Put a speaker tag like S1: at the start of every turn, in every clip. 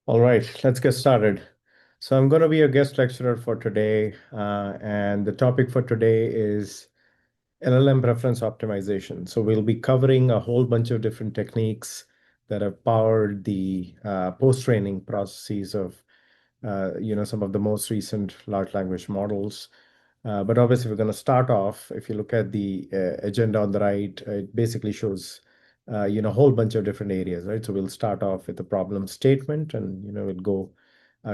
S1: All right, let's get started. So I'm going to be a guest lecturer for today, and the topic for today is LLM preference optimization. So we'll be covering a whole bunch of different techniques that have powered the post-training processes of, some of the most recent large language models. But obviously, we're going to start off. If you look at the agenda on the right, it basically shows, a whole bunch of different areas, right? So we'll start off with the problem statement, and we'll go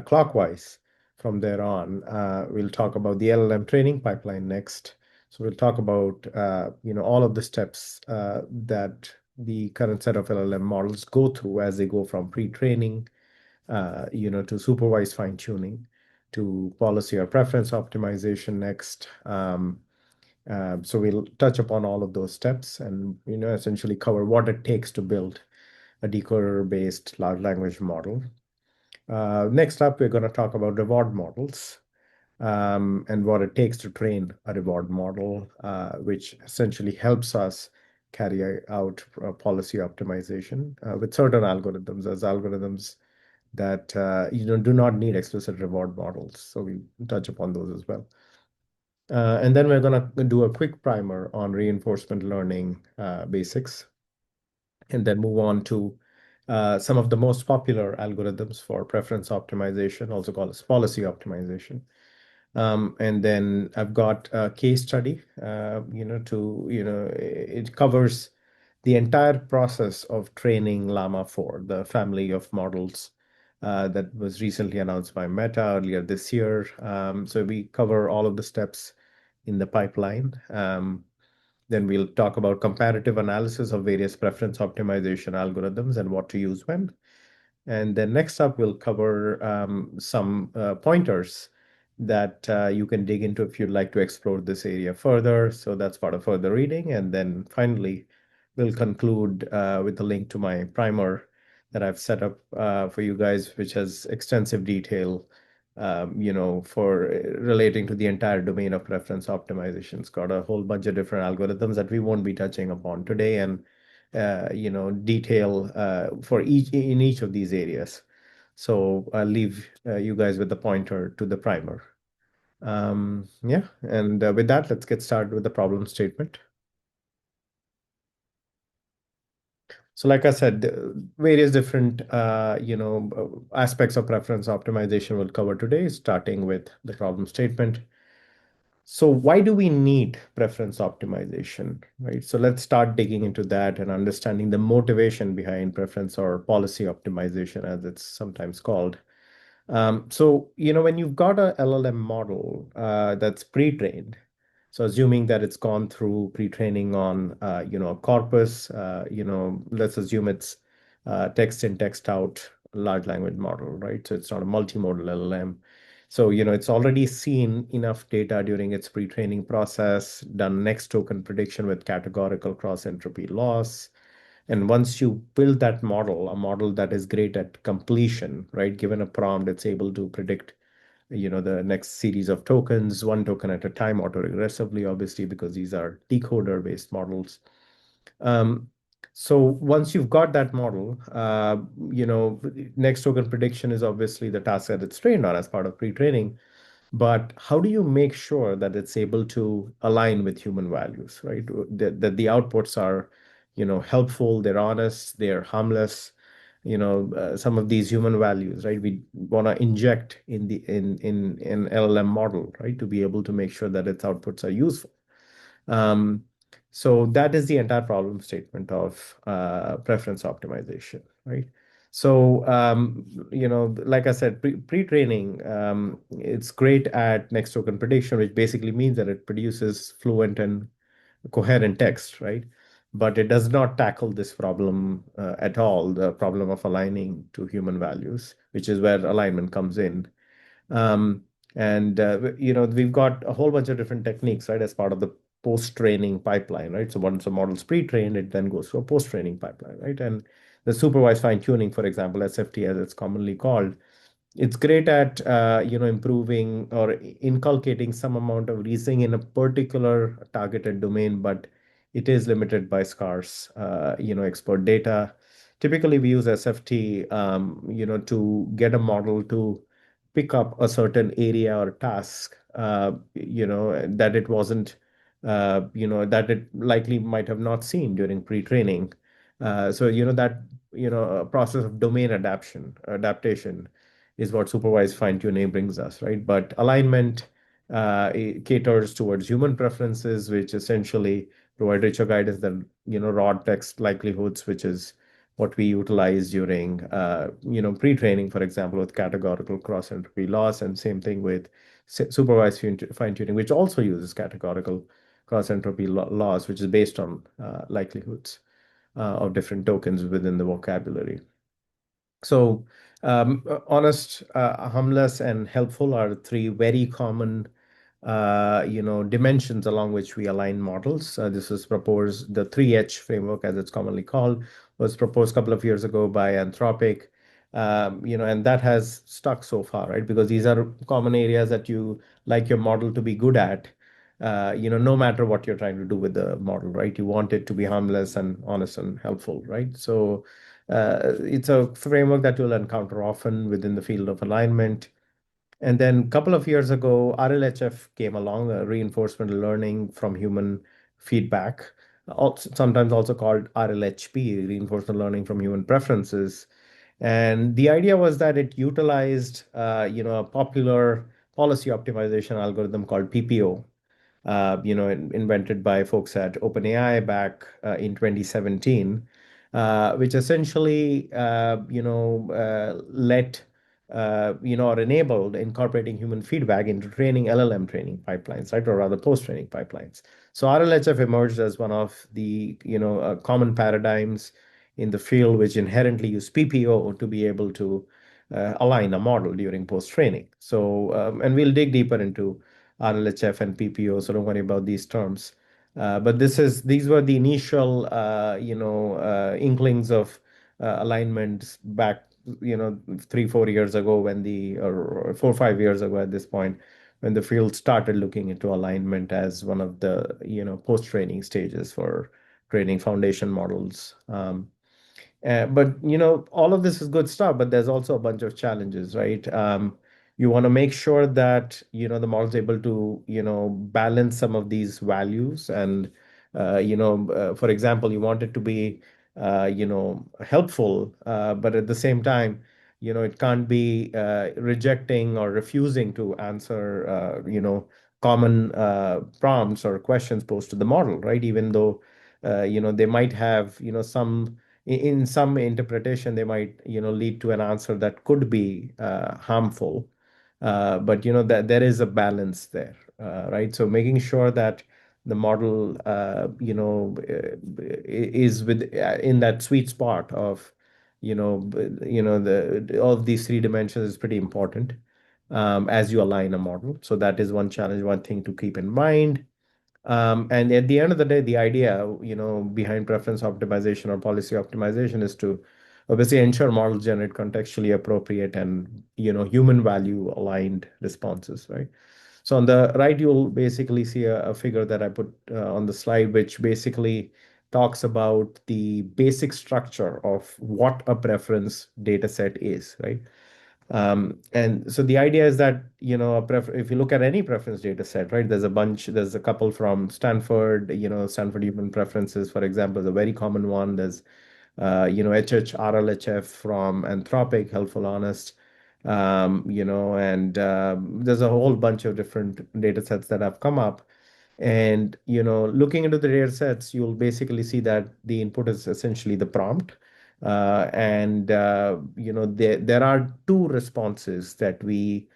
S1: clockwise from there on. We'll talk about the LLM training pipeline next. So we'll talk about, all of the steps that the current set of LLM models go through as they go from pre-training, to supervised fine-tuning, to policy or preference optimization next. So we'll touch upon all of those steps and, essentially cover what it takes to build a decoder-based large language model. Next up, we're going to talk about reward models, and what it takes to train a reward model, which essentially helps us carry out policy optimization with certain algorithms, as algorithms that do not need explicit reward models. So we touch upon those as well. And then we're going to do a quick primer on reinforcement learning basics, and then move on to some of the most popular algorithms for preference optimization, also called as policy optimization. And then I've got a case study, it covers the entire process of training Llama 4, the family of models that was recently announced by Meta earlier this year. So we cover all of the steps in the pipeline. Then we'll talk about comparative analysis of various preference optimization algorithms and what to use when. And then next up, we'll cover some pointers that you can dig into if you'd like to explore this area further. So that's part of further reading. And then finally, we'll conclude with a link to my primer that I've set up for you guys, which has extensive detail, for relating to the entire domain of preference optimization. It's got a whole bunch of different algorithms that we won't be touching upon today, and detail for each of these areas. So I'll leave you guys with the pointer to the primer. Yeah, and with that, let's get started with the problem statement. So like I said, various different, aspects of preference optimization we'll cover today, starting with the problem statement. So why do we need preference optimization, right? So let's start digging into that and understanding the motivation behind preference or policy optimization, as it's sometimes called. So, when you've got a LLM model that's pre-trained, so assuming that it's gone through pre-training on, a corpus, let's assume it's text in, text out large language model, right? So it's not a multimodal LLM. So, it's already seen enough data during its pre-training process, done next token prediction with categorical cross-entropy loss. And once you build that model, a model that is great at completion, right? Given a prompt, it's able to predict, the next series of tokens, one token at a time, autoregressively, obviously, because these are decoder-based models. Um, so once you've got that model, next token prediction is obviously the task that it's trained on as part of pre-training. But how do you make sure that it's able to align with human values, right? That the outputs are, helpful, they're honest, they're harmless, some of these human values, right? We want to inject in LLM model, right, to be able to make sure that its outputs are useful. Um, so that is the entire problem statement of preference optimization, right? So, like I said, pre-training, it's great at next token prediction, which basically means that it produces fluent and coherent text, right? But it does not tackle this problem at all, the problem of aligning to human values, which is where alignment comes in. Um, and we've got a whole bunch of different techniques, right, as part of the post-training pipeline, right? So once a model's pre-trained, it then goes to a post-training pipeline, right? And the supervised fine-tuning, for example, SFT as it's commonly called, it's great at improving or inculcating some amount of reasoning in a particular targeted domain, but it is limited by scarce expert data. typically we use SFT, to get a model to pick up a certain area or task, that it wasn't, that it likely might have not seen during pre-training. That, a process of domain adaptation is what supervised fine-tuning brings us, right? But alignment it caters towards human preferences, which essentially provide richer guidance than, raw text likelihoods, which is what we utilize during, pre-training, for example, with categorical cross-entropy loss, and same thing with supervised fine-tuning, which also uses categorical cross-entropy loss, which is based on likelihoods of different tokens within the vocabulary. So, honest, harmless, and helpful are three very common, dimensions along which we align models. This was proposed, the 3H framework, as it's commonly called, was proposed a couple of years ago by Anthropic. And that has stuck so far, right? Because these are common areas that you like your model to be good at, no matter what you're trying to do with the model, right? You want it to be harmless and honest and helpful, right? So, it's a framework that you'll encounter often within the field of alignment. And then a couple of years ago, RLHF came along, reinforcement learning from human feedback, sometimes also called RLHP, reinforcement learning from human preferences. And the idea was that it utilized, a popular policy optimization algorithm called PPO, invented by folks at OpenAI back in 2017, which essentially, let, or enabled incorporating human feedback into training LLM training pipelines, right, or rather post-training pipelines. So RLHF emerged as one of the, common paradigms in the field, which inherently use PPO to be able to align a model during post-training. So, and we'll dig deeper into RLHF and PPO, so don't worry about these terms. But these were the initial, inklings of alignment back, 3, 4 years ago, or 4, 5 years ago at this point, when the field started looking into alignment as one of the, post-training stages for training foundation models. But all of this is good stuff, but there's also a bunch of challenges, right? You want to make sure that the model's able to balance some of these values, and for example, you want it to be helpful, but at the same time, it can't be rejecting or refusing to answer common prompts or questions posed to the model, right? Even though they might have some in some interpretation, they might lead to an answer that could be harmful, but that there is a balance there, right? So making sure that the model is in that sweet spot of the all of these three dimensions is pretty important, as you align a model. So that is one challenge, one thing to keep in mind. And at the end of the day, the idea, behind preference optimization or policy optimization is to obviously ensure models generate contextually appropriate and, human value aligned responses, right? So on the right, you'll basically see a figure that I put on the slide, which basically talks about the basic structure of what a preference data set is, right? And so the idea is that, if you look at any preference data set, right, there's a couple from Stanford, Stanford Human Preferences, for example, is a very common one. There's, RLHF from Anthropic, Helpful Honest, and there's a whole bunch of different data sets that have come up. And, looking into the data sets, you'll basically see that the input is essentially the prompt. And there are two responses that we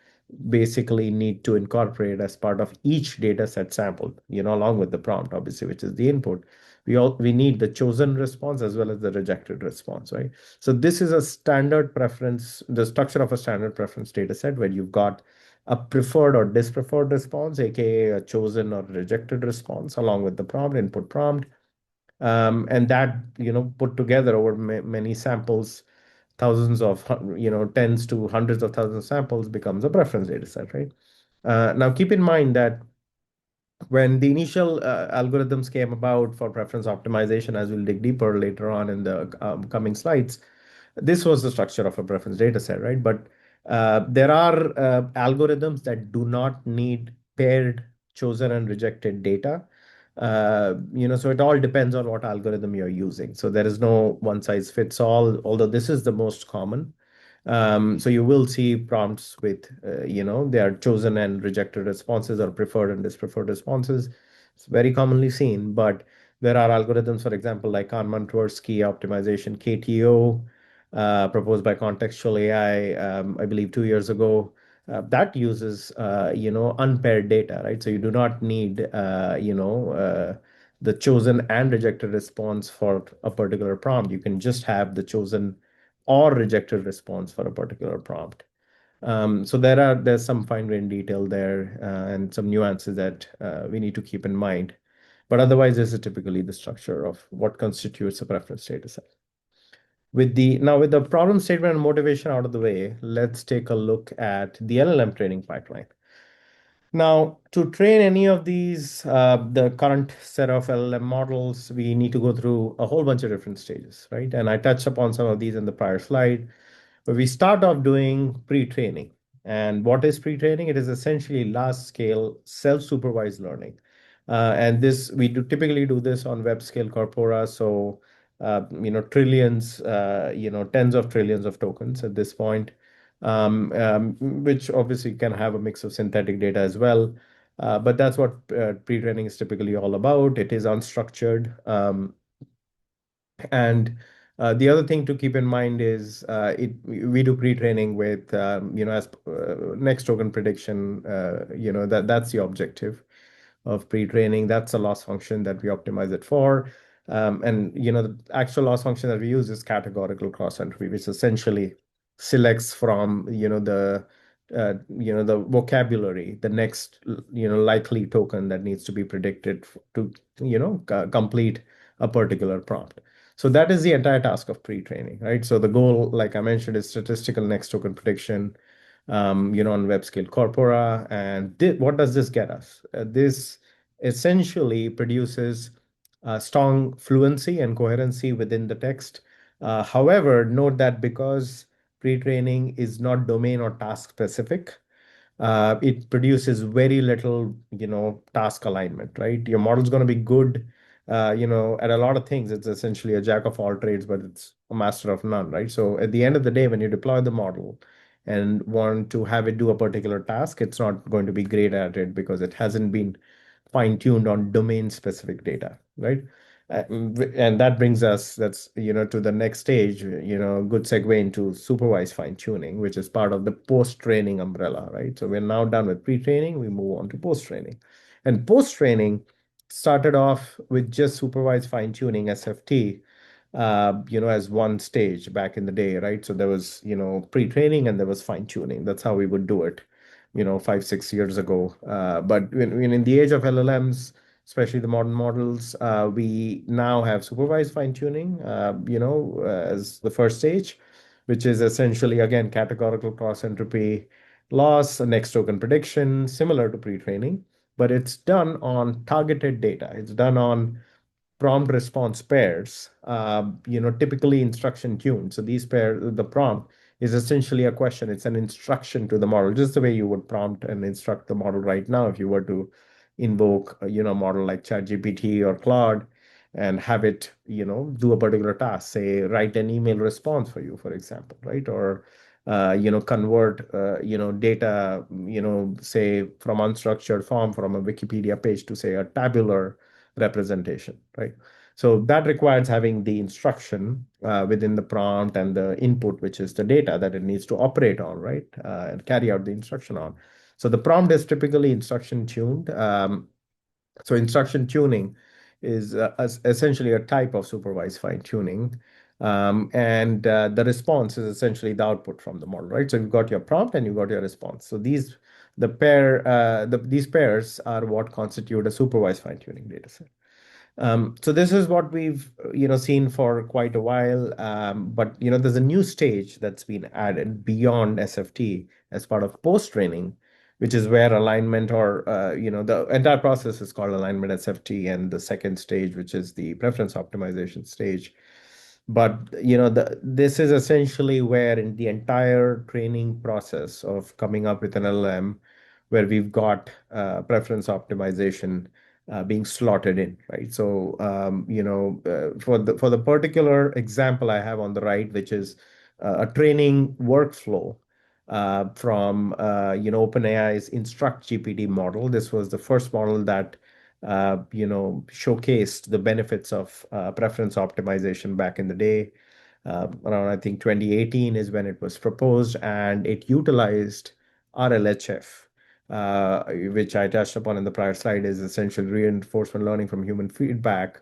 S1: basically need to incorporate as part of each data set sampled, along with the prompt, obviously, which is the input. We need the chosen response as well as the rejected response, right? So this is a standard preference, the structure of a standard preference data set, where you've got a preferred or dispreferred response, aka a chosen or rejected response, along with the prompt, input prompt. And that, put together over many samples, thousands of, tens to hundreds of thousands of samples, becomes a preference data set, right? Now, keep in mind that When the initial algorithms came about for preference optimization, as we'll dig deeper later on in the coming slides, this was the structure of a preference data set, right? But there are algorithms that do not need paired chosen and rejected data. So it all depends on what algorithm you're using. So there is no one size fits all, although this is the most common. So you will see prompts with, they are chosen and rejected responses or preferred and dispreferred responses. It's very commonly seen, but there are algorithms, for example, like Kahneman-Tversky optimization, KTO, proposed by Contextual AI, I believe 2 years ago. That uses, unpaired data, right? So you do not need, the chosen and rejected response for a particular prompt. You can just have the chosen or rejected response for a particular prompt. So there's some fine-grained detail there and some nuances that we need to keep in mind. But otherwise, this is typically the structure of what constitutes a preference data set. With the problem statement and motivation out of the way, let's take a look at the LLM training pipeline. Now, to train any of these, the current set of LLM models, we need to go through a whole bunch of different stages, right? And I touched upon some of these in the prior slide. But we start off doing pre-training. And what is pre-training? It is essentially large-scale self-supervised learning. And this we do typically do this on web scale corpora. So trillions, tens of trillions of tokens at this point, which obviously can have a mix of synthetic data as well. But that's what pre-training is typically all about. It is unstructured. And the other thing to keep in mind is we do pre-training with as next token prediction. That's the objective of pre-training. That's a loss function that we optimize it for. And the actual loss function that we use is categorical cross entropy, which essentially selects from the vocabulary, the next likely token that needs to be predicted to complete a particular prompt. So that is the entire task of pre-training, right? So the goal, like I mentioned, is statistical next token prediction, on web scale corpora. And what does this get us? This essentially produces strong fluency and coherency within the text. However, note that because pre-training is not domain or task specific, it produces very little, task alignment, right? Your model's going to be good, at a lot of things. It's essentially a jack of all trades, but it's a master of none, right? So at the end of the day, when you deploy the model and want to have it do a particular task, it's not going to be great at it because it hasn't been fine-tuned on domain-specific data, right? And that brings us, that's, to the next stage, good segue into supervised fine-tuning, which is part of the post-training umbrella, right? So we're now done with pre-training, we move on to post-training. And post-training started off with just supervised fine-tuning, SFT, as one stage back in the day, right? So there was, pre-training and there was fine-tuning. That's how we would do it, 5, 6 years ago. But in the age of LLMs, especially the modern models, we now have supervised fine-tuning, as the first stage, which is essentially, again, categorical cross-entropy loss, next token prediction, similar to pre-training, but it's done on targeted data. It's done on prompt response pairs, typically instruction tuned. So the prompt is essentially a question. It's an instruction to the model, just the way you would prompt and instruct the model right now if you were to invoke, a model like ChatGPT or Claude and have it, do a particular task, say, write an email response for you, for example, right? Or, convert, data, say from unstructured form from a Wikipedia page to say a tabular representation, right? So that requires having the instruction within the prompt and the input, which is the data that it needs to operate on, right? And carry out the instruction on. So the prompt is typically instruction tuned. So instruction tuning is essentially a type of supervised fine tuning. And the response is essentially the output from the model, right? So you've got your prompt and you've got your response. So these pairs are what constitute a supervised fine tuning data set. So this is what we've seen for quite a while, but there's a new stage that's been added beyond SFT as part of post training, which is where alignment or the entire process is called alignment SFT, and the second stage, which is the preference optimization stage. But this is essentially where in the entire training process of coming up with an LLM, where we've got preference optimization being slotted in, right? So for the particular example I have on the right, which is a training workflow from OpenAI's Instruct GPT model. This was the first model that showcased the benefits of preference optimization back in the day. Around, I think, 2018 is when it was proposed, and it utilized RLHF, which I touched upon in the prior slide, is essential reinforcement learning from human feedback.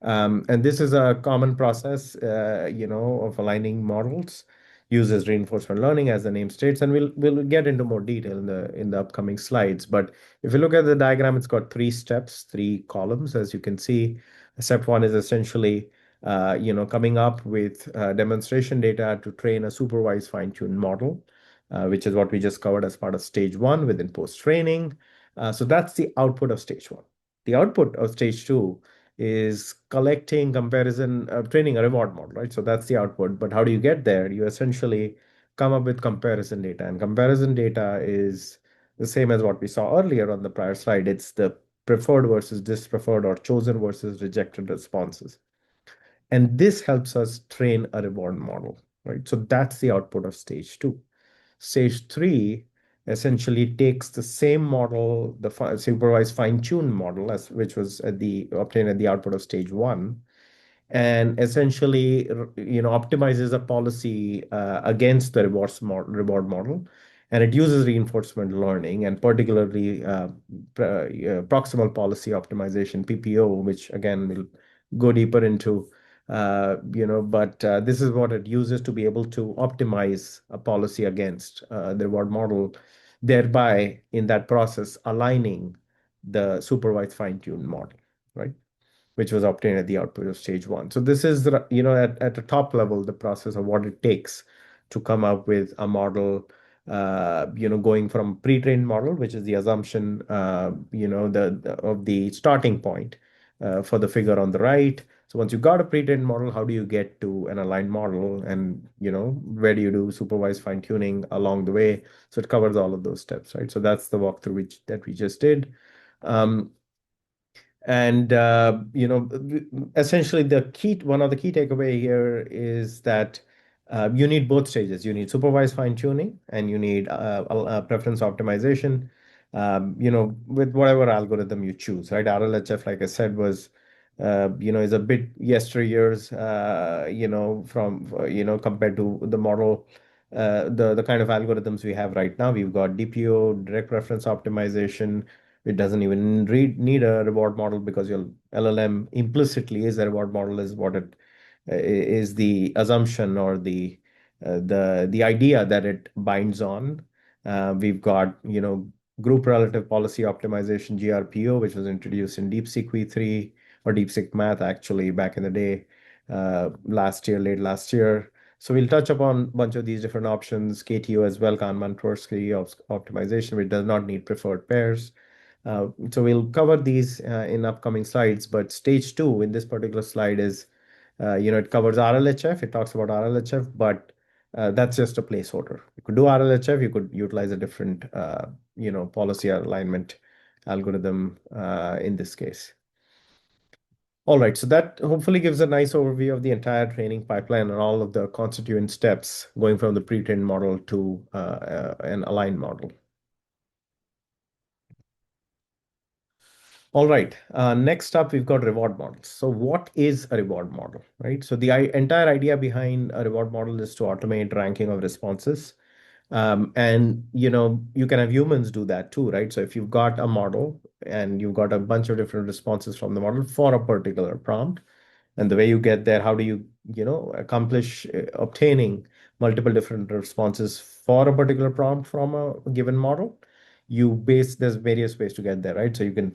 S1: And this is a common process, of aligning models, uses reinforcement learning as the name states, and we'll get into more detail in the upcoming slides. But if you look at the diagram, it's got three steps, three columns, as you can see. Step one is essentially, coming up with demonstration data to train a supervised fine-tuned model, which is what we just covered as part of stage one within post-training. So that's the output of stage one. The output of stage two is collecting comparison, training a reward model, right? So that's the output. But how do you get there? You essentially come up with comparison data, and comparison data is the same as what we saw earlier on the prior slide. It's the preferred versus dispreferred, or chosen versus rejected responses. And this helps us train a reward model, right? So that's the output of stage two. Stage three essentially takes the same model, the supervised fine-tuned model, as which was obtained at the output of stage one, and essentially optimizes a policy against the reward model, and it uses reinforcement learning, and particularly proximal policy optimization, PPO, which again we'll go deeper into. But this is what it uses to be able to optimize a policy against the reward model, thereby in that process aligning the supervised fine-tuned model, right? Which was obtained at the output of stage one. So this is, at the top level, the process of what it takes to come up with a model, going from pre-trained model, which is the assumption, of the starting point for the figure on the right. So once you got a pre-trained model, how do you get to an aligned model, and where do you do supervised fine-tuning along the way? So it covers all of those steps, right? So that's the walkthrough that we just did. And essentially, one of the key takeaway here is that you need both stages. You need supervised fine tuning, and you need preference optimization. With whatever algorithm you choose, right? RLHF, like I said, is a bit yesteryears, from compared to the model. The kind of algorithms we have right now, we've got DPO, direct preference optimization. It doesn't even need a reward model, because your LLM implicitly is a reward model, is what it is, the assumption, or the idea that it binds on. We've got group relative policy optimization, GRPO, which was introduced in DeepSeek v3, or DeepSeek Math actually back in the day, late last year. So we'll touch upon a bunch of these different options, KTO as well, Kahneman-Tversky optimization, which does not need preferred pairs. So we'll cover these in upcoming slides, but stage two in this particular slide is, it covers RLHF. It talks about RLHF, but that's just a placeholder. You could do RLHF, you could utilize a different, policy alignment algorithm in this case. All right, so that hopefully gives a nice overview of the entire training pipeline and all of the constituent steps going from the pre-trained model to an aligned model. All right. Next up, we've got reward models. So what is a reward model, right? So the entire idea behind a reward model is to automate ranking of responses. And you can have humans do that too, right? So if you've got a model and you've got a bunch of different responses from the model for a particular prompt, and the way you get there, how do you, accomplish obtaining multiple different responses for a particular prompt from a given model? There's various ways to get there, right? So you can,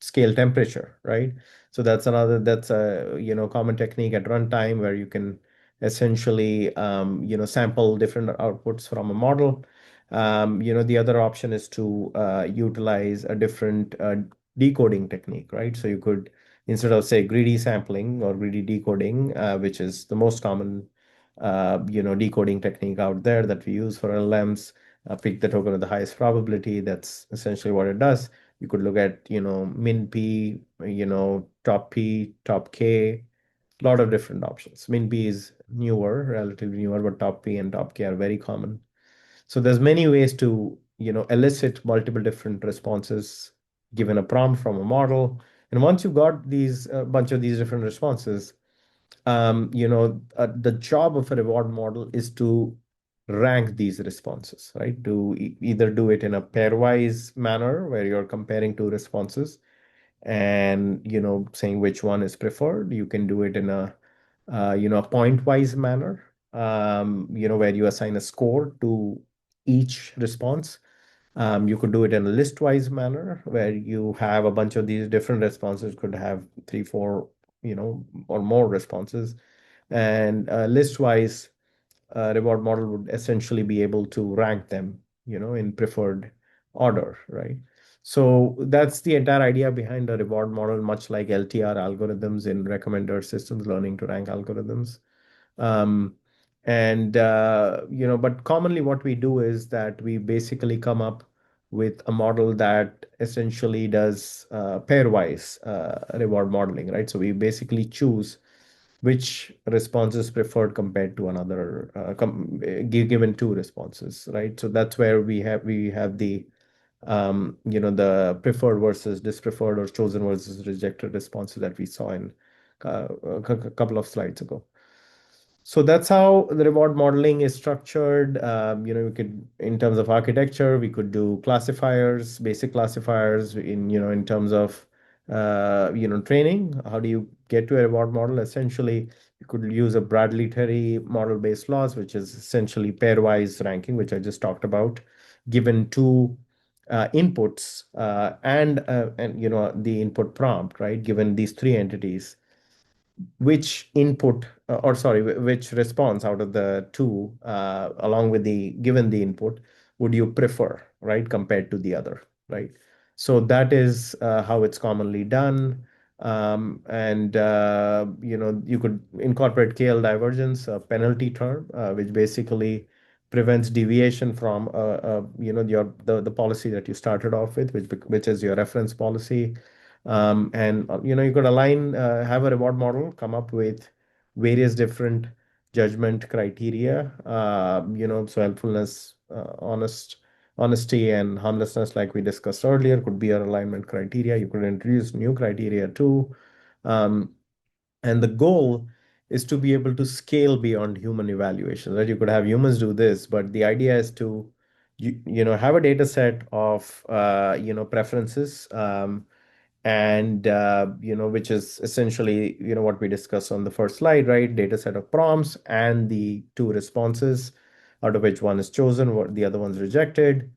S1: scale temperature, right? So that's a, common technique at runtime, where you can essentially, sample different outputs from a model. The other option is to utilize a different decoding technique, right? So you could, instead of say greedy sampling or greedy decoding, which is the most common, decoding technique out there that we use for LLMs, pick the token with the highest probability. That's essentially what it does. You could look at, min p, top p, top k, a lot of different options. Min p is newer, relatively newer, but top p and top k are very common. So there's many ways to, elicit multiple different responses given a prompt from a model. And once you've got these bunch of these different responses, the job of a reward model is to rank these responses, right? To either do it in a pairwise manner where you're comparing two responses and, saying which one is preferred. You can do it in a, a point-wise manner, where you assign a score to each response. You could do it in a list-wise manner where you have a bunch of these different responses, could have three, four, or more responses. And list-wise reward model would essentially be able to rank them, in preferred order, right? So that's the entire idea behind a reward model, much like LTR algorithms in recommender systems, learning to rank algorithms. Um, but commonly what we do is that we basically come up with a model that essentially does pairwise reward modeling, right? So we basically choose which response is preferred compared to another given two responses, right? So that's where we have the the preferred versus dispreferred or chosen versus rejected responses that we saw in a couple of slides ago. So that's how the reward modeling is structured. We could, in terms of architecture, we could do classifiers, basic classifiers in terms of, training. How do you get to a reward model? Essentially, you could use a Bradley-Terry model-based loss, which is essentially pairwise ranking, which I just talked about, given two inputs and the input prompt, right? Given these three entities, which input or sorry, which response out of the two, along with the given the input, would you prefer, right, compared to the other, right? So that is how it's commonly done. And you could incorporate KL divergence, a penalty term, which basically prevents deviation from the policy that you started off with, which is your reference policy. And you could have a reward model, come up with various different judgment criteria, so helpfulness, honesty, and harmlessness, like we discussed earlier, could be your alignment criteria. You could introduce new criteria too. Um, and the goal is to be able to scale beyond human evaluation, right? You could have humans do this, but the idea is to, have a data set of, preferences, and which is essentially what we discussed on the first slide, right? Data set of prompts and the two responses, out of which one is chosen, what the other one's rejected.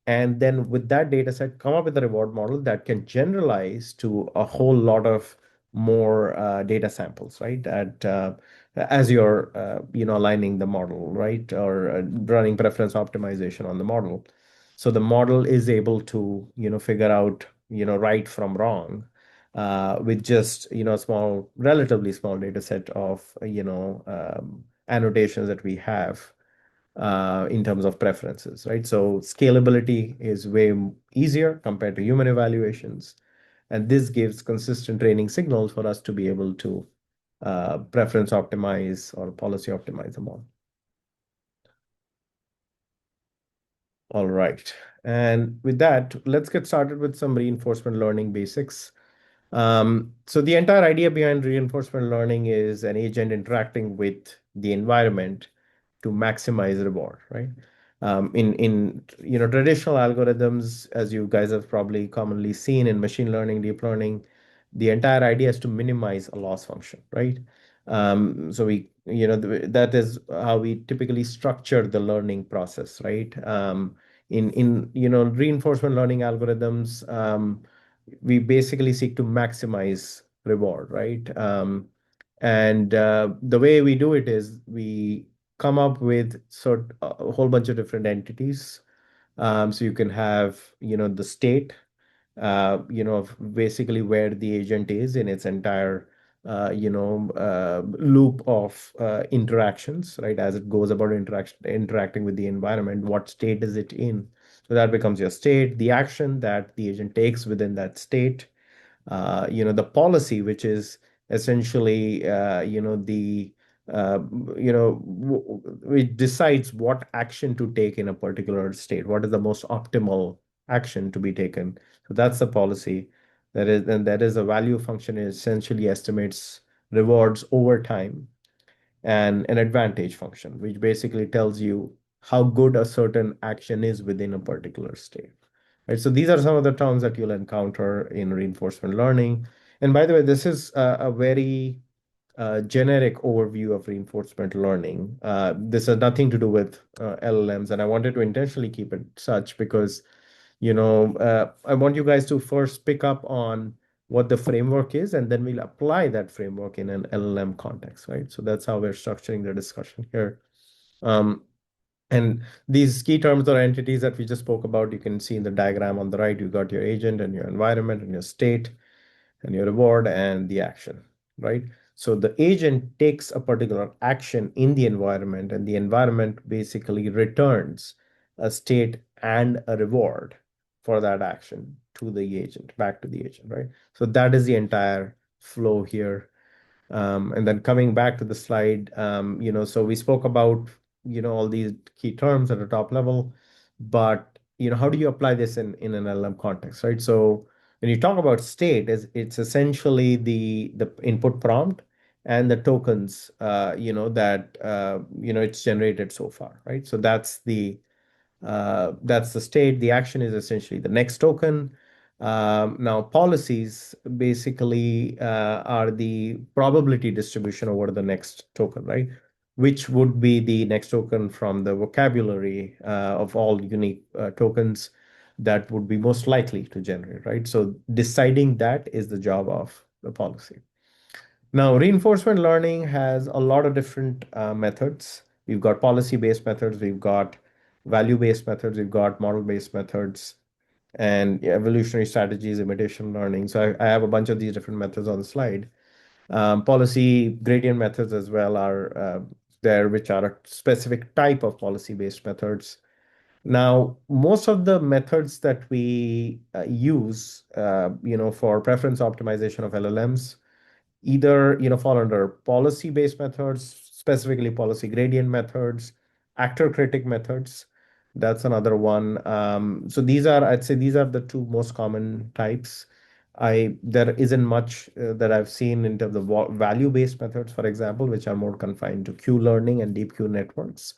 S1: And then with that data set, come up with a reward model that can generalize to a whole lot of more data samples, right? As you're aligning the model, right? Or running preference optimization on the model. So the model is able to figure out right from wrong, with just small, relatively small data set of annotations that we have in terms of preferences, right? So scalability is way easier compared to human evaluations. And this gives consistent training signals for us to be able to preference optimize or policy optimize them all. All right. And with that, let's get started with some reinforcement learning basics. So the entire idea behind reinforcement learning is an agent interacting with the environment to maximize reward, right? In traditional algorithms, as you guys have probably commonly seen in machine learning, deep learning, the entire idea is to minimize a loss function, right? So that is how we typically structure the learning process, right? In reinforcement learning algorithms, we basically seek to maximize reward, right? And the way we do it is we come up with a whole bunch of different entities, So you can have, the state, of basically where the agent is in its entire, loop of interactions, right? As it goes about interacting with the environment, what state is it in? So that becomes your state, the action that the agent takes within that state, the policy, which is essentially, the uh, which decides what action to take in a particular state. What is the most optimal action to be taken? So that's the policy. And that is a value function. It essentially estimates rewards over time, and an advantage function, which basically tells you how good a certain action is within a particular state. Right? So these are some of the terms that you'll encounter in reinforcement learning. And by the way, this is a very generic overview of reinforcement learning. This has nothing to do with LLMs, and I wanted to intentionally keep it such because I want you guys to first pick up on what the framework is, and then we'll apply that framework in an LLM context, right? So that's how we're structuring the discussion here. Um, and these key terms or entities that we just spoke about, you can see in the diagram on the right, you got your agent and your environment and your state and your reward and the action, right? So the agent takes a particular action in the environment, and the environment basically returns a state and a reward for that action to the agent, back to the agent, right? So that is the entire flow here. And then coming back to the slide, so we spoke about, all these key terms at the top level, but, how do you apply this in an LLM context, right? So when you talk about state, it's essentially the input prompt and the tokens, that, it's generated so far, right? So that's the state. The action is essentially the next token. Now, policies basically are the probability distribution over the next token, right? Which would be the next token from the vocabulary of all unique tokens that would be most likely to generate, right? So deciding that is the job of the policy. Now, reinforcement learning has a lot of different methods. We've got policy-based methods, we've got value-based methods, we've got model-based methods, and evolutionary strategies, imitation learning. So I have a bunch of these different methods on the slide. Policy gradient methods as well are there, which are a specific type of policy-based methods. Now, most of the methods that we use, for preference optimization of LLMs either fall under policy based methods, specifically policy gradient methods, actor critic methods. That's another one. So I'd say these are the two most common types. I There isn't much that I've seen in terms of value based methods, for example, which are more confined to Q learning and deep Q networks,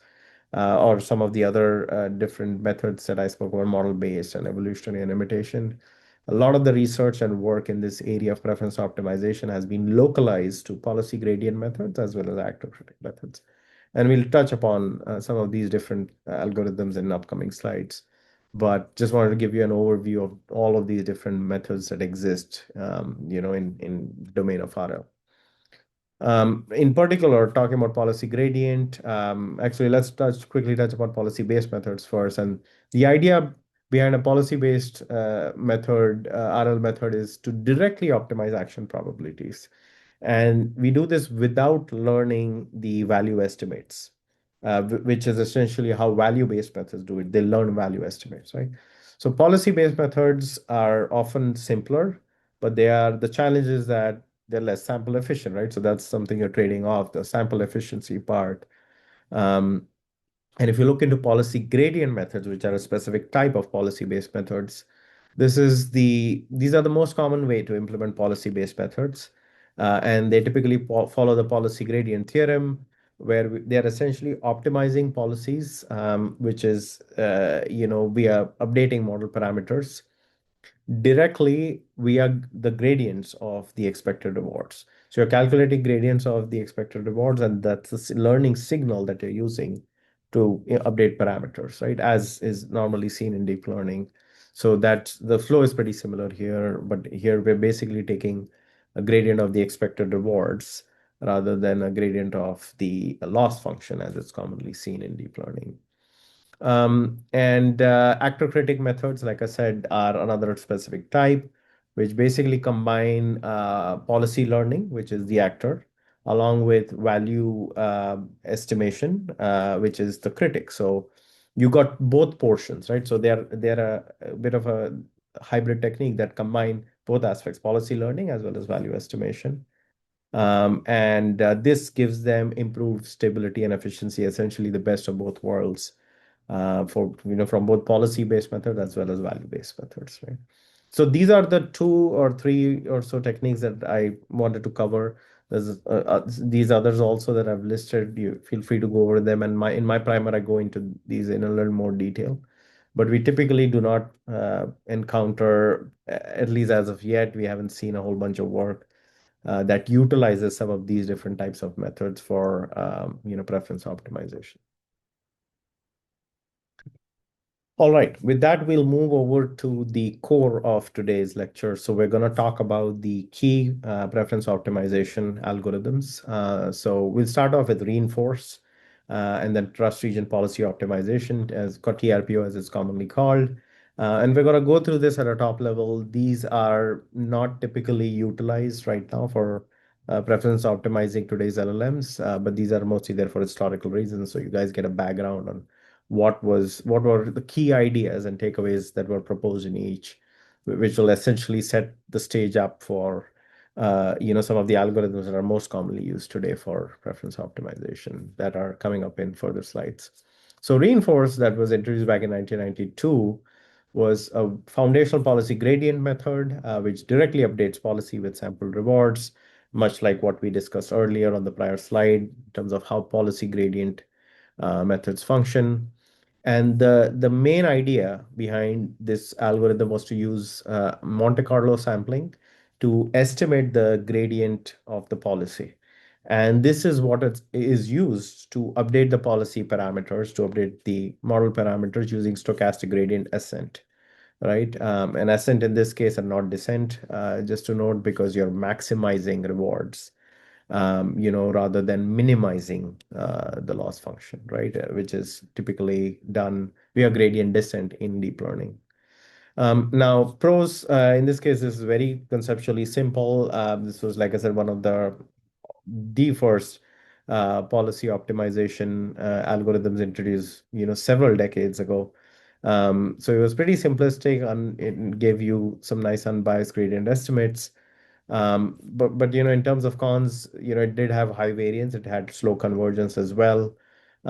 S1: or some of the other different methods that I spoke about, model based and evolutionary and imitation. A lot of the research and work in this area of preference optimization has been localized to policy gradient methods as well as actor critic methods. And we'll touch upon some of these different algorithms in upcoming slides. But just wanted to give you an overview of all of these different methods that exist, in domain of RL. In particular, talking about policy gradient, actually, let's quickly touch upon policy-based methods first. And the idea behind a policy-based method, RL method, is to directly optimize action probabilities. And we do this without learning the value estimates, which is essentially how value-based methods do it. They learn value estimates, right? So policy-based methods are often simpler, but the challenge is that they're less sample efficient, right? So that's something you're trading off, the sample efficiency part. Um, and if you look into policy gradient methods, which are a specific type of policy-based methods, these are the most common way to implement policy-based methods. And they typically follow the policy gradient theorem, where they're essentially optimizing policies, which is, via updating model parameters directly via the gradients of the expected rewards. So you're calculating gradients of the expected rewards, and that's the learning signal that you're using to update parameters, right? As is normally seen in deep learning. So that the flow is pretty similar here, but here we're basically taking a gradient of the expected rewards rather than a gradient of the loss function as it's commonly seen in deep learning. And actor critic methods, like I said, are another specific type, which basically combine policy learning, which is the actor, along with value estimation, which is the critic. So you got both portions, right? So they're a bit of a hybrid technique that combine both aspects, policy learning as well as value estimation. And this gives them improved stability and efficiency, essentially the best of both worlds for from both policy-based methods as well as value-based methods, right? So these are the two or three or so techniques that I wanted to cover. There's these others also that I've listed. You feel free to go over them, and my in my primer I go into these in a little more detail. But we typically do not encounter, at least as of yet, we haven't seen a whole bunch of work that utilizes some of these different types of methods for preference optimization. All right, with that, we'll move over to the core of today's lecture. So we're going to talk about the key preference optimization algorithms. So we'll start off with reinforce and then trust region policy optimization, as TRPO as it's commonly called. And we're going to go through this at a top level. These are not typically utilized right now for preference optimizing today's LLMs, but these are mostly there for historical reasons. So you guys get a background on what were the key ideas and takeaways that were proposed in each, which will essentially set the stage up for some of the algorithms that are most commonly used today for preference optimization that are coming up in further slides. So reinforce, that was introduced back in 1992, was a foundational policy gradient method which directly updates policy with sample rewards, much like what we discussed earlier on the prior slide in terms of how policy gradient methods function. And the main idea behind this algorithm was to use Monte Carlo sampling to estimate the gradient of the policy. And this is what it is used to update the policy parameters, to update the model parameters using stochastic gradient ascent, right? And ascent in this case and not descent, just to note, because you're maximizing rewards rather than minimizing the loss function, right? Which is typically done via gradient descent in deep learning. Now, pros, in this case, this is very conceptually simple. This was, like I said, one of the first policy optimization algorithms introduced, several decades ago. So it was pretty simplistic and it gave you some nice unbiased gradient estimates. But in terms of cons, it did have high variance. It had slow convergence as well.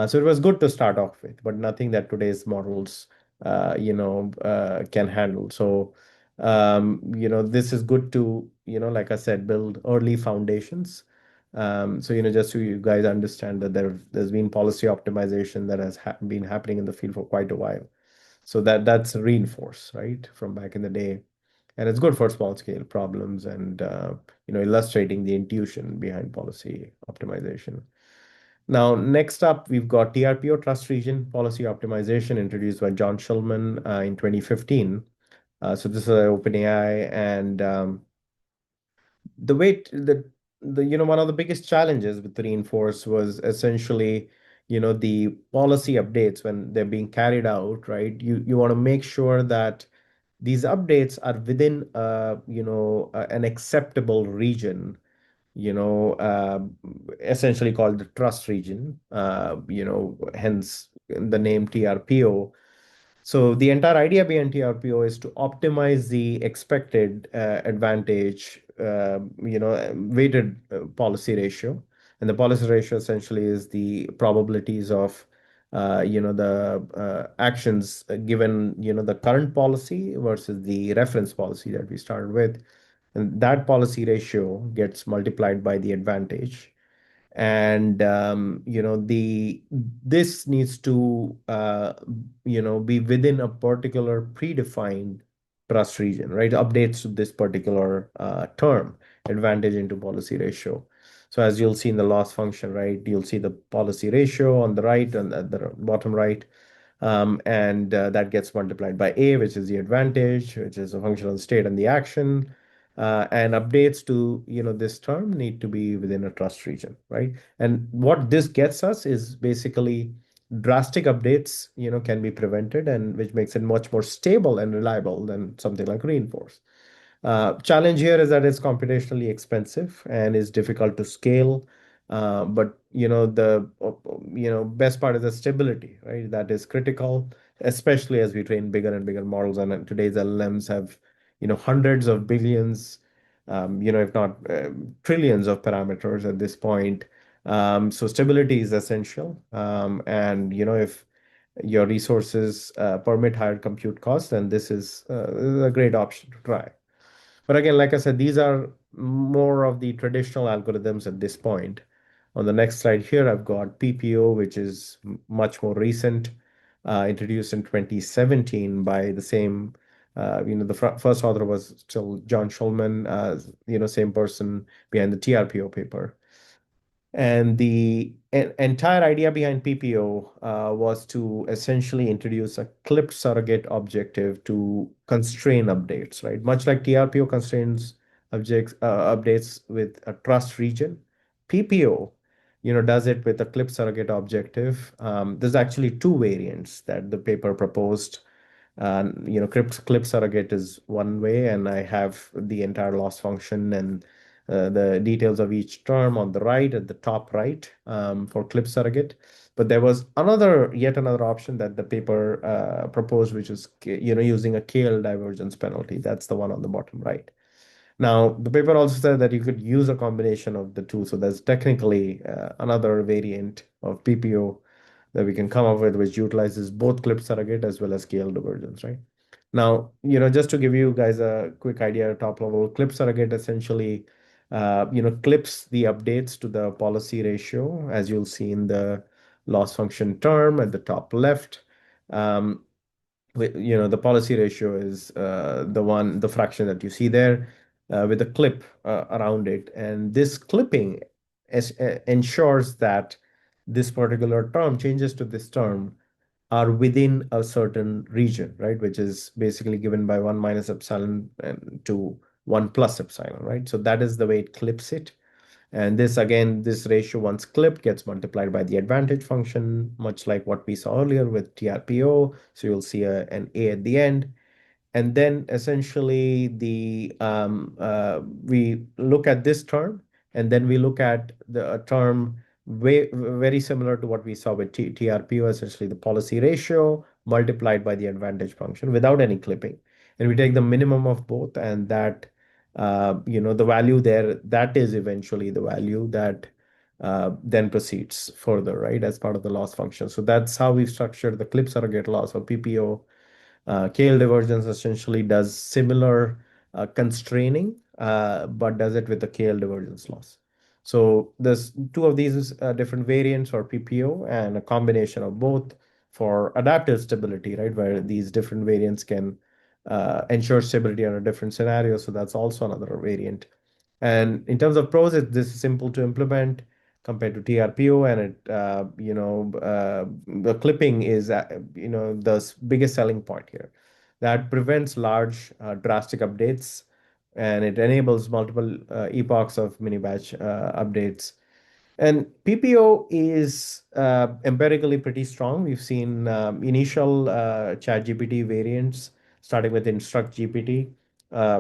S1: So it was good to start off with, but nothing that today's models, can handle. So, this is good to, like I said, build early foundations. So, just so you guys understand that there's been policy optimization that has been happening in the field for quite a while. So that's reinforced, right, from back in the day. And it's good for small scale problems and illustrating the intuition behind policy optimization. Now, next up, we've got TRPO, Trust Region Policy Optimization, introduced by John Schulman in 2015. So this is OpenAI, and the way one of the biggest challenges with reinforce was essentially the policy updates when they're being carried out, right? You want to make sure that these updates are within an acceptable region, essentially called the trust region, hence the name TRPO. So the entire idea behind TRPO is to optimize the expected advantage, weighted policy ratio. And the policy ratio essentially is the probabilities of, the actions given, the current policy versus the reference policy that we started with. And that policy ratio gets multiplied by the advantage. And this needs to be within a particular predefined trust region, right? Updates to this particular term, advantage into policy ratio. So as you'll see in the loss function, right, you'll see the policy ratio on the right and at the bottom right. And that gets multiplied by A, which is the advantage, which is a functional state and the action. And updates to this term need to be within a trust region, right? And what this gets us is basically drastic updates, can be prevented, and which makes it much more stable and reliable than something like reinforce. Challenge here is that it's computationally expensive and is difficult to scale. But the best part is the stability, right? That is critical, especially as we train bigger and bigger models. And today's LLMs have hundreds of billions, if not trillions of parameters at this point. So stability is essential. And if your resources permit higher compute costs, then this is a great option to try. But again, like I said, these are more of the traditional algorithms at this point. On the next slide here, I've got PPO, which is much more recent, introduced in 2017 by the same, the first author was still John Schulman, same person behind the TRPO paper. And the entire idea behind PPO was to essentially introduce a clipped surrogate objective to constrain updates, right? Much like TRPO constrains updates with a trust region, PPO, does it with a clipped surrogate objective. There's actually two variants that the paper proposed. Clip surrogate is one way, and I have the entire loss function and the details of each term on the right, at the top right, for clip surrogate. But there was yet another option that the paper proposed, which is using a KL divergence penalty. That's the one on the bottom right. Now, the paper also said that you could use a combination of the two. So there's technically another variant of PPO that we can come up with, which utilizes both clip surrogate as well as KL divergence, right? Now, just to give you guys a quick idea at top level, clip surrogate essentially, clips the updates to the policy ratio, as you'll see in the loss function term at the top left. Um, the policy ratio is the fraction that you see there with a clip around it. And this clipping ensures that this particular term, changes to this term, are within a certain region, right? Which is basically given by 1 minus epsilon and to 1 plus epsilon, right? So that is the way it clips it. And this, again, this ratio once clipped gets multiplied by the advantage function, much like what we saw earlier with TRPO. So you'll see an A at the end. And then essentially we look at this term, and then we look at the term very similar to what we saw with TRPO, essentially the policy ratio multiplied by the advantage function without any clipping. And we take the minimum of both, and that the value there, that is eventually the value that then proceeds further, right, as part of the loss function. So that's how we've structured the clip surrogate loss, or PPO. KL divergence essentially does similar constraining, but does it with the KL divergence loss. So there's two of these different variants for PPO, and a combination of both for adaptive stability, right, where these different variants can ensure stability under different scenarios. So that's also another variant. And in terms of pros, this is simple to implement compared to TRPO, and the clipping is, the biggest selling point here. That prevents large, drastic updates, and it enables multiple epochs of mini batch updates. And PPO is empirically pretty strong. We've seen initial ChatGPT variants, starting with Instruct GPT,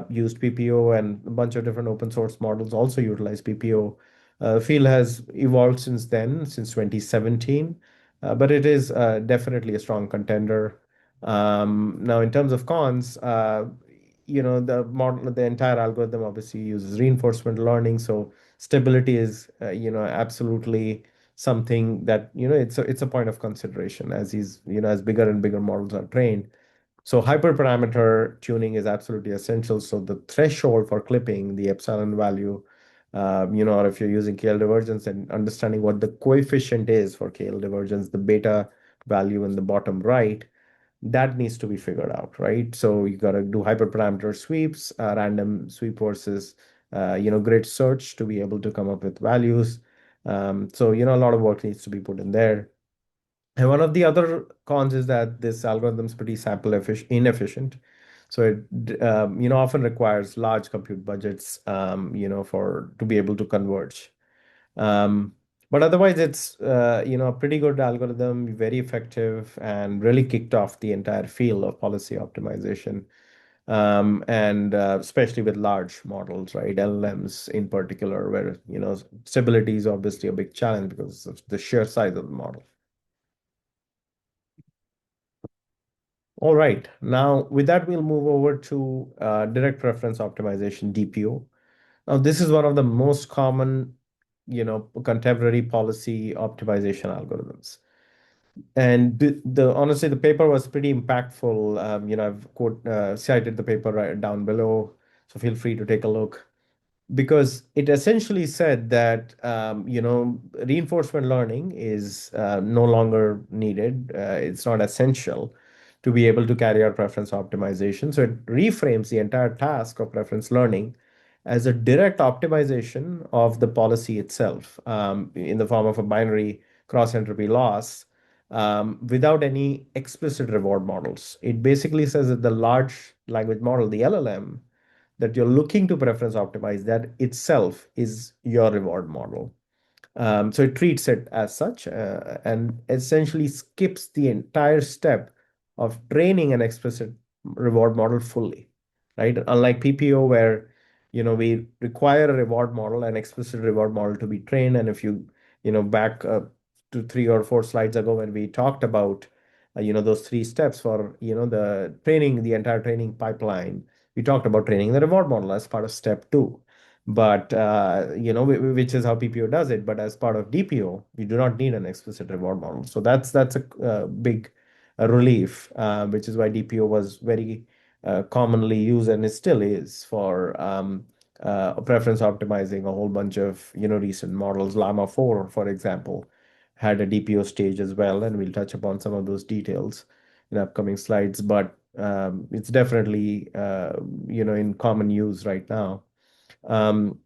S1: used PPO, and a bunch of different open source models also utilize PPO. The field has evolved since then, since 2017, but it is definitely a strong contender. Now, in terms of cons, the entire algorithm obviously uses reinforcement learning, so stability is, absolutely something that, it's a point of consideration as as bigger and bigger models are trained. So hyperparameter tuning is absolutely essential. So the threshold for clipping, the epsilon value, or if you're using KL divergence, and understanding what the coefficient is for KL divergence, the beta value in the bottom right, that needs to be figured out, right? So you got to do hyperparameter sweeps, random sweep versus, grid search to be able to come up with values. So, a lot of work needs to be put in there. And one of the other cons is that this algorithm is pretty sample inefficient. So it, often requires large compute budgets, for to be able to converge. Um, But otherwise, it's a pretty good algorithm, very effective, and really kicked off the entire field of policy optimization. And especially with large models, right? LLMs in particular, where stability is obviously a big challenge because of the sheer size of the model. All right. Now, with that, we'll move over to direct preference optimization, DPO. Now, this is one of the most common, contemporary policy optimization algorithms. And honestly, the paper was pretty impactful. I've cited the paper right down below, so feel free to take a look because it essentially said that reinforcement learning is no longer needed. It's not essential to be able to carry out preference optimization. So it reframes the entire task of preference learning as a direct optimization of the policy itself in the form of a binary cross entropy loss without any explicit reward models. It basically says that the large language model, the LLM, that you're looking to preference optimize, that itself is your reward model. So it treats it as such and essentially skips the entire step of training an explicit reward model fully, right? Unlike PPO, where we require a reward model, an explicit reward model to be trained. And if back to 3 or 4 slides ago when we talked about those 3 steps for the training, the entire training pipeline, we talked about training the reward model as part of step 2. But which is how PPO does it. But as part of DPO, you do not need an explicit reward model. So that's a big relief, which is why DPO was very commonly used and it still is for preference optimizing a whole bunch of recent models. Llama 4, for example, had a DPO stage as well, and we'll touch upon some of those details in upcoming slides. But it's definitely in common use right now. Um,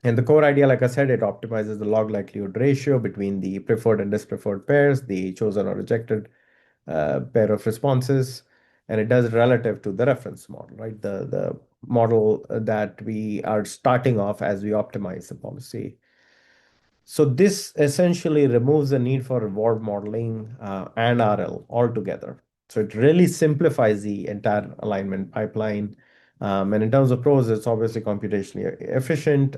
S1: and the core idea, like I said, it optimizes the log likelihood ratio between the preferred and dispreferred pairs, the chosen or rejected pair of responses, and it does relative to the reference model, right? The model that we are starting off as we optimize the policy. So this essentially removes the need for reward modeling and RL altogether. So it really simplifies the entire alignment pipeline. And in terms of pros, it's obviously computationally efficient.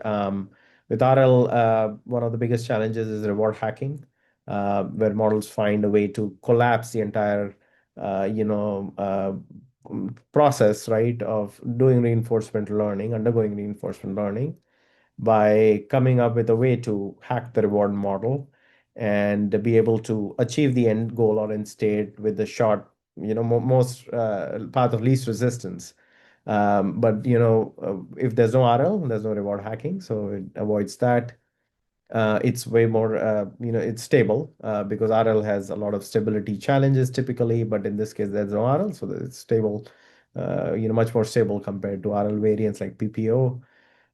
S1: With RL, one of the biggest challenges is reward hacking, where models find a way to collapse the entire, process, right, of doing reinforcement learning, undergoing reinforcement learning by coming up with a way to hack the reward model and be able to achieve the end goal or end state with the short, most path of least resistance. But if there's no RL, there's no reward hacking, so it avoids that. It's way more, it's stable because RL has a lot of stability challenges typically, but in this case, there's no RL, so it's stable, much more stable compared to RL variants like PPO.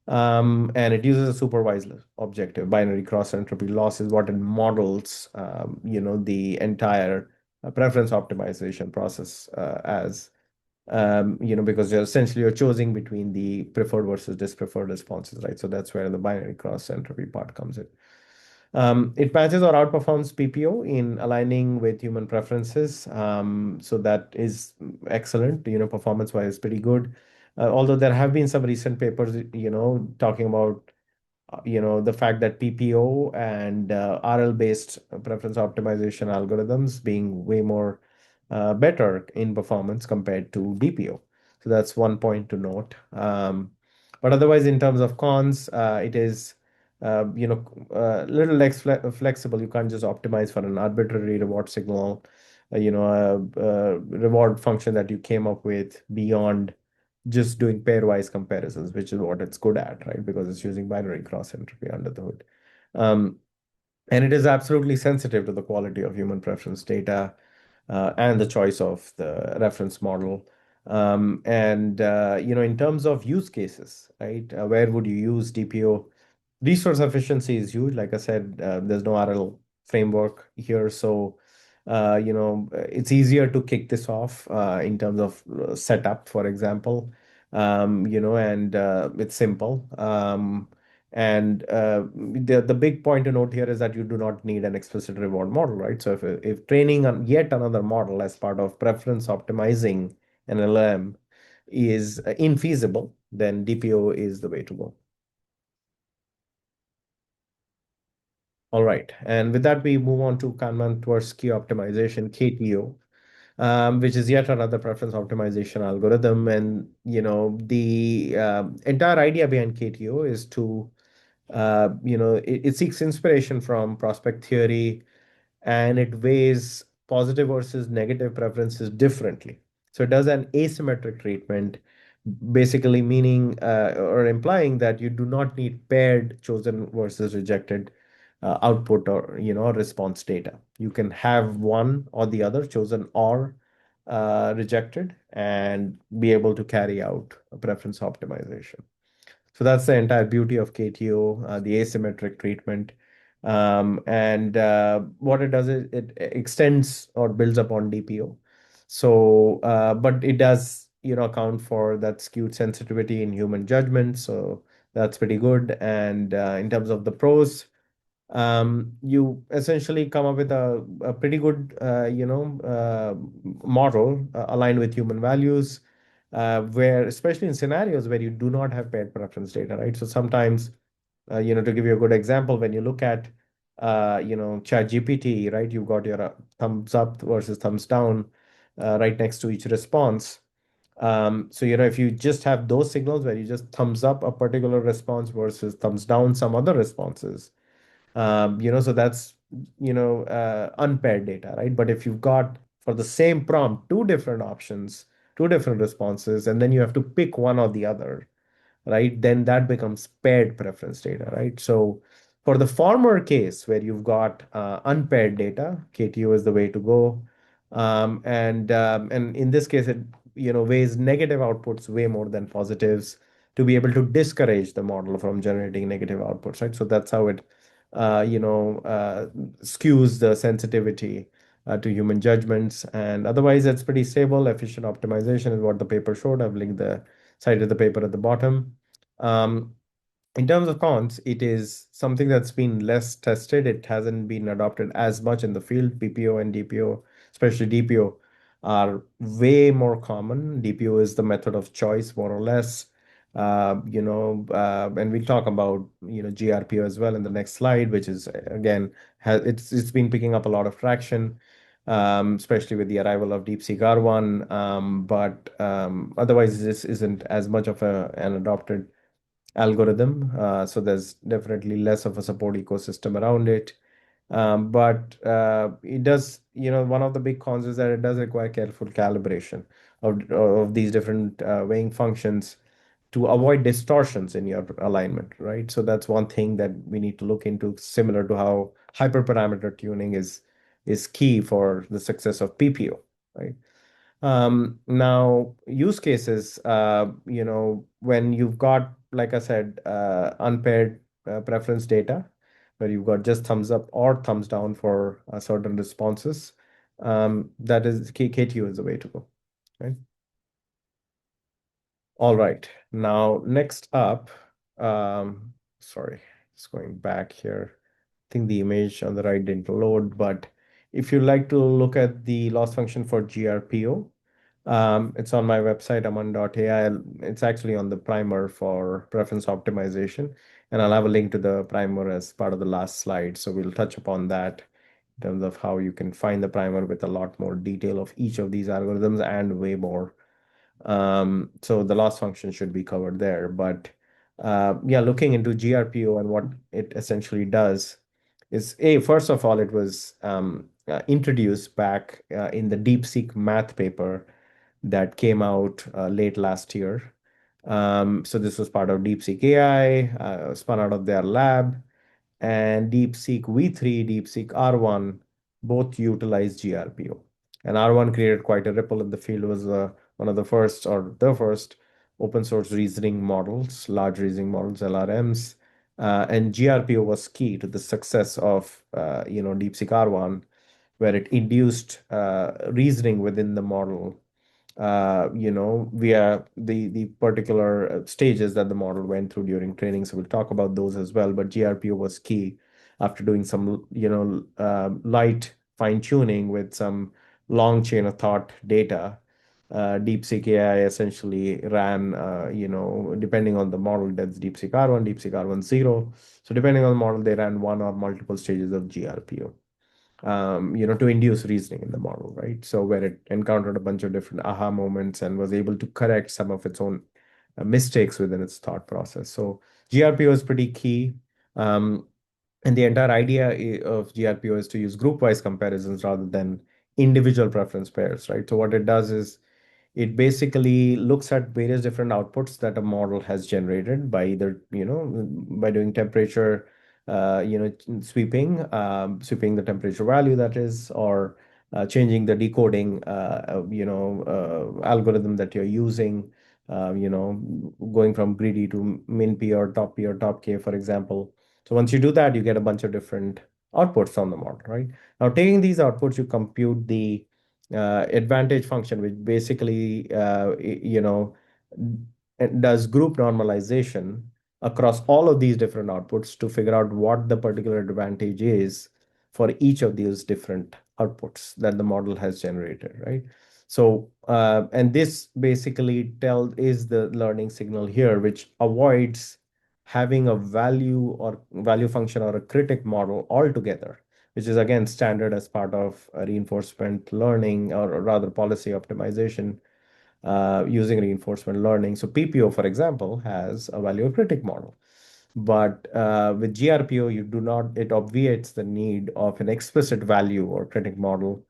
S1: And it uses a supervised objective. Binary cross entropy loss is what it models, the entire preference optimization process as, because you're choosing between the preferred versus dispreferred responses, right? So that's where the binary cross entropy part comes in. It matches or outperforms PPO in aligning with human preferences. So that is excellent, performance-wise, pretty good. Although there have been some recent papers, talking about, the fact that PPO and RL-based preference optimization algorithms being way more better in performance compared to DPO. So that's one point to note. But otherwise, in terms of cons, it is a little less flexible. You can't just optimize for an arbitrary reward signal, a reward function that you came up with beyond just doing pairwise comparisons, which is what it's good at, right? Because it's using binary cross entropy under the hood. Um, and it is absolutely sensitive to the quality of human preference data and the choice of the reference model. And in terms of use cases, right? Where would you use DPO? Resource efficiency is huge. Like I said, there's no RL framework here, so it's easier to kick this off in terms of setup, for example. And it's simple. And the big point to note here is that you do not need an explicit reward model, right? So if training on yet another model as part of preference optimizing an LLM is infeasible, then DPO is the way to go. All right. And with that, we move on to Kalman-Tversky optimization, KTO, which is yet another preference optimization algorithm. And, the entire idea behind KTO is to, it seeks inspiration from prospect theory, and it weighs positive versus negative preferences differently. So it does an asymmetric treatment, basically meaning or implying that you do not need paired chosen versus rejected output or response data. You can have one or the other, chosen or rejected, and be able to carry out a preference optimization. So that's the entire beauty of KTO, the asymmetric treatment. And what it does is it extends or builds upon DPO. So, but it does, account for that skewed sensitivity in human judgment. So that's pretty good. And in terms of the pros, you essentially come up with a pretty good, model aligned with human values, where, especially in scenarios where you do not have paired preference data, right? So sometimes, to give you a good example, when you look at, ChatGPT, right, you've got your thumbs up versus thumbs down right next to each response. So, if you just have those signals where you just thumbs up a particular response versus thumbs down some other responses, so that's unpaired data, right? But if you've got, for the same prompt, two different options, two different responses, and then you have to pick one or the other, right? Then that becomes paired preference data, right? So for the former case where you've got unpaired data, KTO is the way to go. And in this case, it weighs negative outputs way more than positives to be able to discourage the model from generating negative outputs, right? So that's how it skews the sensitivity to human judgments. And otherwise, it's pretty stable. Efficient optimization is what the paper showed. I've linked the side of the paper at the bottom. Um, in terms of cons, it is something that's been less tested. It hasn't been adopted as much in the field. PPO and DPO, especially DPO, are way more common. DPO is the method of choice, more or less. And we'll talk about GRPO as well in the next slide, which is again it's been picking up a lot of traction, especially with the arrival of DeepSeek R1. But otherwise, this isn't as much of an adopted algorithm. So there's definitely less of a support ecosystem around it. But it does, one of the big cons is that it does require careful calibration of these different weighing functions to avoid distortions in your alignment, right? So that's one thing that we need to look into, similar to how hyperparameter tuning is key for the success of PPO, right? Now, use cases, when you've got, like I said, unpaired preference data, where you've got just thumbs up or thumbs down for certain responses, that is KTO is the way to go, right? All right. Now, next up, sorry, just going back here. I think the image on the right didn't load, but if you like to look at the loss function for GRPO, it's on my website, aman.ai. It's actually on the primer for preference optimization, and I'll have a link to the primer as part of the last slide. So we'll touch upon that in terms of how you can find the primer with a lot more detail of each of these algorithms and way more. So the loss function should be covered there. But yeah, looking into GRPO and what it essentially does is, first of all, it was introduced back in the DeepSeek math paper that came out late last year. So this was part of DeepSeek AI, spun out of their lab, and DeepSeek V3, DeepSeek R1 both utilize GRPO. And R1 created quite a ripple in the field, was one of the first or the first open source reasoning models, large reasoning models, LRMs. And GRPO was key to the success of DeepSeek R1, where it induced reasoning within the model via the particular stages that the model went through during training. So we'll talk about those as well. But GRPO was key after doing some, light fine tuning with some long chain of thought data. DeepSeek AI essentially ran, depending on the model, that's DeepSeek R1, DeepSeek R1 0. So depending on the model, they ran one or multiple stages of GRPO, to induce reasoning in the model, right? So where it encountered a bunch of different aha moments and was able to correct some of its own mistakes within its thought process. So GRPO is pretty key. Um, and the entire idea of GRPO is to use group-wise comparisons rather than individual preference pairs, right? So what it does is it basically looks at various different outputs that a model has generated by either, by doing temperature, sweeping the temperature value that is, or changing the decoding, algorithm that you're using, going from greedy to min P or top K, for example. So once you do that, you get a bunch of different outputs from the model, right? Now, taking these outputs, you compute the advantage function, which basically, does group normalization across all of these different outputs to figure out what the particular advantage is for each of these different outputs that the model has generated, right? So, and this basically is the learning signal here, which avoids having a value or value function or a critic model altogether, which is again standard as part of reinforcement learning, or rather policy optimization, using reinforcement learning. So PPO, for example, has a value critic model. But with GRPO, you do not, it obviates the need of an explicit value or critic model,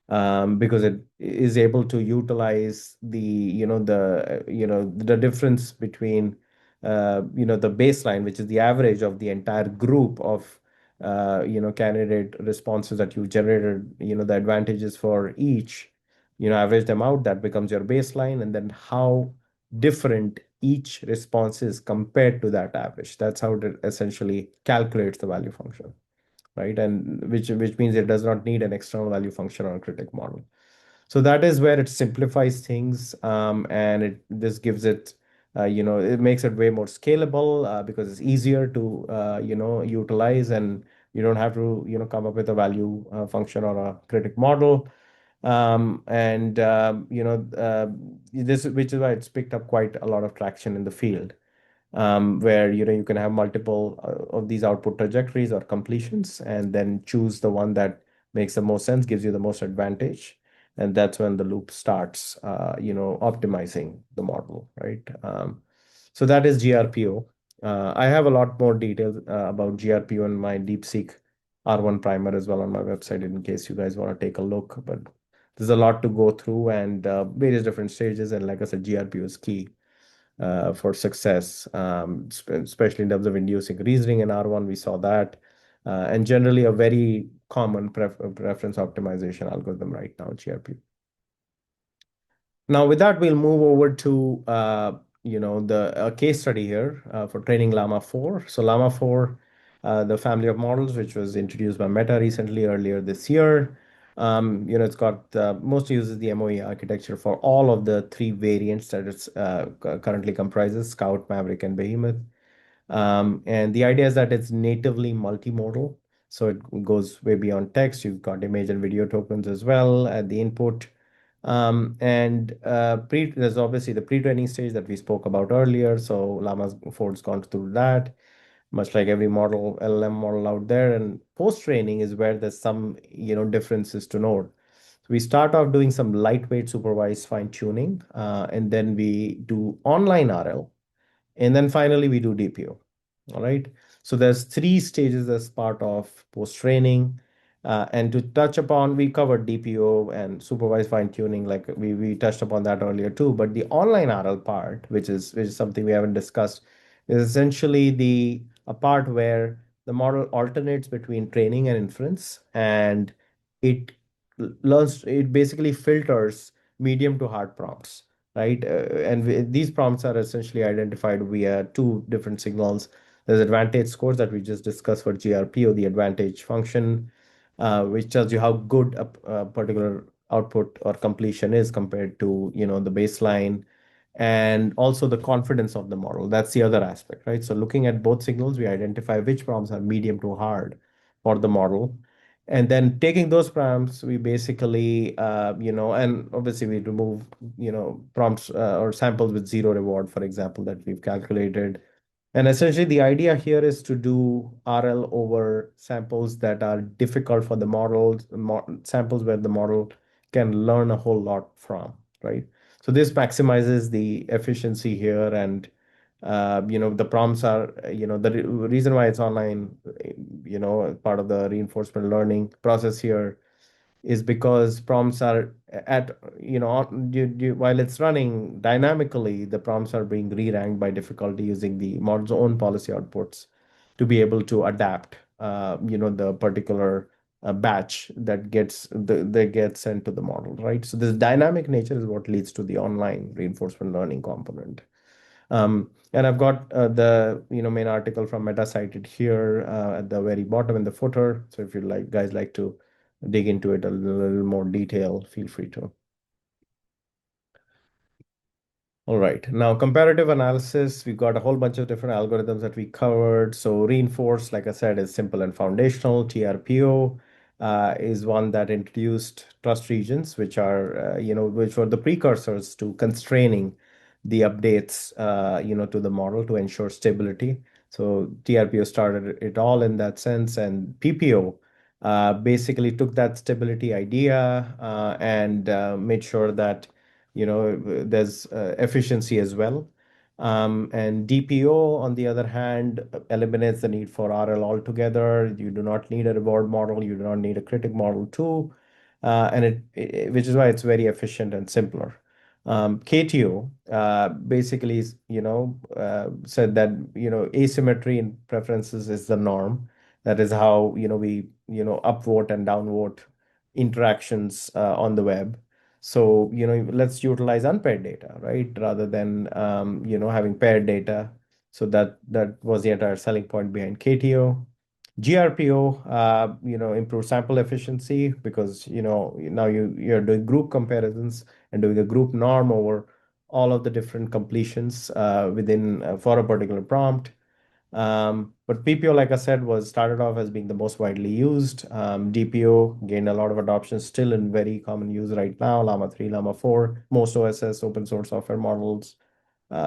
S1: because it is able to utilize the difference between the baseline, which is the average of the entire group of candidate responses that you generated, the advantages for each, average them out, that becomes your baseline, and then how different each response is compared to that average. That's how it essentially calculates the value function, right? And which means it does not need an external value function or a critic model. So that is where it simplifies things, and this gives it, it makes it way more scalable, because it's easier to utilize, and you don't have to come up with a value function or a critic model. And this, which is why it's picked up quite a lot of traction in the field, where you can have multiple of these output trajectories or completions, and then choose the one that makes the most sense, gives you the most advantage, and that's when the loop starts, optimizing the model, right? So that is GRPO. I have a lot more details about GRPO in my DeepSeek R1 primer as well on my website, in case you guys want to take a look. But there's a lot to go through, and various different stages, and like I said, GRPO is key for success, especially in terms of inducing reasoning in R1. We saw that, and generally a very common preference optimization algorithm right now, GRP. Now, with that, we'll move over to the case study here for training Llama 4. So Llama 4, the family of models, which was introduced by Meta recently, earlier this year. It's got mostly uses the MOE architecture for all of the three variants that it's currently comprises: Scout, Maverick, and Behemoth. And the idea is that it's natively multimodal, so it goes way beyond text. You've got image and video tokens as well at the input. And there's obviously the pre-training stage that we spoke about earlier. So Llama 4's gone through that, much like every model, LLM model out there. And post-training is where there's some, differences to note. So we start off doing some lightweight supervised fine-tuning, and then we do online RL, and then finally we do DPO. All right. So there's three stages as part of post-training. And to touch upon, we covered DPO and supervised fine-tuning, like we touched upon that earlier too. But the online RL part, which is something we haven't discussed, is essentially the a part where the model alternates between training and inference, and it it basically filters medium to hard prompts, right? And these prompts are essentially identified via two different signals. There's advantage scores that we just discussed for GRPO, the advantage function, which tells you how good a particular output or completion is compared to, the baseline, and also the confidence of the model. That's the other aspect, right? So looking at both signals, we identify which prompts are medium to hard for the model. And then taking those prompts, we basically, and obviously we remove, prompts or samples with zero reward, for example, that we've calculated. And essentially, the idea here is to do RL over samples that are difficult for the models, samples where the model can learn a whole lot from, right? So this maximizes the efficiency here, and the prompts are, the reason why it's online, part of the reinforcement learning process here is because prompts are at, while it's running dynamically, the prompts are being re-ranked by difficulty using the model's own policy outputs to be able to adapt, the particular batch that gets sent to the model, right? So this dynamic nature is what leads to the online reinforcement learning component. And I've got the main article from Meta cited here at the very bottom in the footer. So if you guys like to dig into it a little more detail, feel free to. All right. Now, comparative analysis, we've got a whole bunch of different algorithms that we covered. So reinforce, like I said, is simple and foundational. TRPO is one that introduced trust regions, which are, which were the precursors to constraining the updates, to the model to ensure stability. So TRPO started it all in that sense, and PPO basically took that stability idea and made sure that there's efficiency as well. And DPO, on the other hand, eliminates the need for RL altogether. You do not need a reward model. You do not need a critic model too. And which is why it's very efficient and simpler. KTO basically, said that, asymmetry in preferences is the norm. That is how, we, upvote and downvote interactions on the web. So, let's utilize unpaired data, right? Rather than, having paired data. So that was the entire selling point behind KTO. GRPO, improve sample efficiency because, now you're doing group comparisons and doing a group norm over all of the different completions within for a particular prompt. But PPO, like I said, was started off as being the most widely used. DPO gained a lot of adoption, still in very common use right now. Llama 3, Llama 4, most OSS open source software models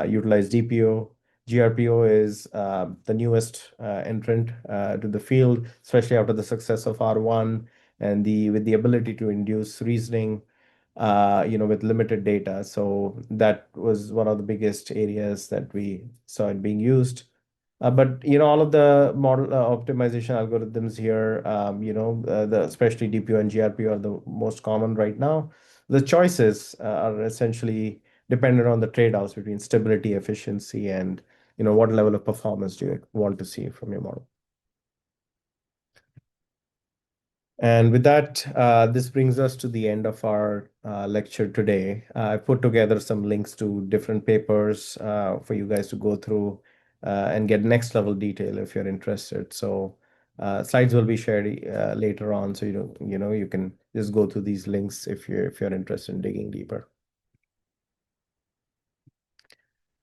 S1: utilize DPO. GRPO is the newest entrant to the field, especially after the success of R1 and with the ability to induce reasoning, with limited data. So that was one of the biggest areas that we saw it being used. But all of the model optimization algorithms here, especially DPO and GRPO are the most common right now. The choices are essentially dependent on the trade-offs between stability, efficiency, and what level of performance do you want to see from your model. And with that, this brings us to the end of our lecture today. I put together some links to different papers for you guys to go through and get next level detail if you're interested. So slides will be shared later on, so you can just go through these links if you're interested in digging deeper.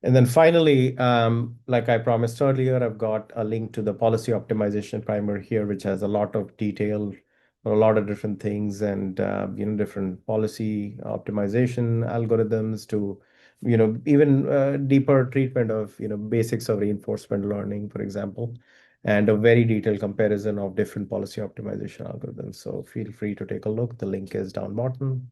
S1: And then finally, like I promised earlier, I've got a link to the policy optimization primer here, which has a lot of detail, a lot of different things, and different policy optimization algorithms to even deeper treatment of basics of reinforcement learning, for example, and a very detailed comparison of different policy optimization algorithms. So feel free to take a look. The link is down bottom.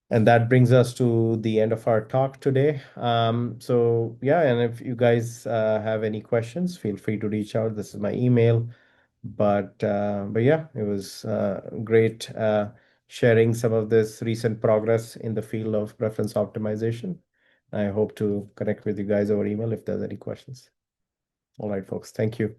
S1: And that brings us to the end of our talk today. So yeah, and if you guys have any questions, feel free to reach out. This is my email. But yeah, it was great sharing some of this recent progress in the field of preference optimization. I hope to connect with you guys over email if there's any questions. All right, folks. Thank you.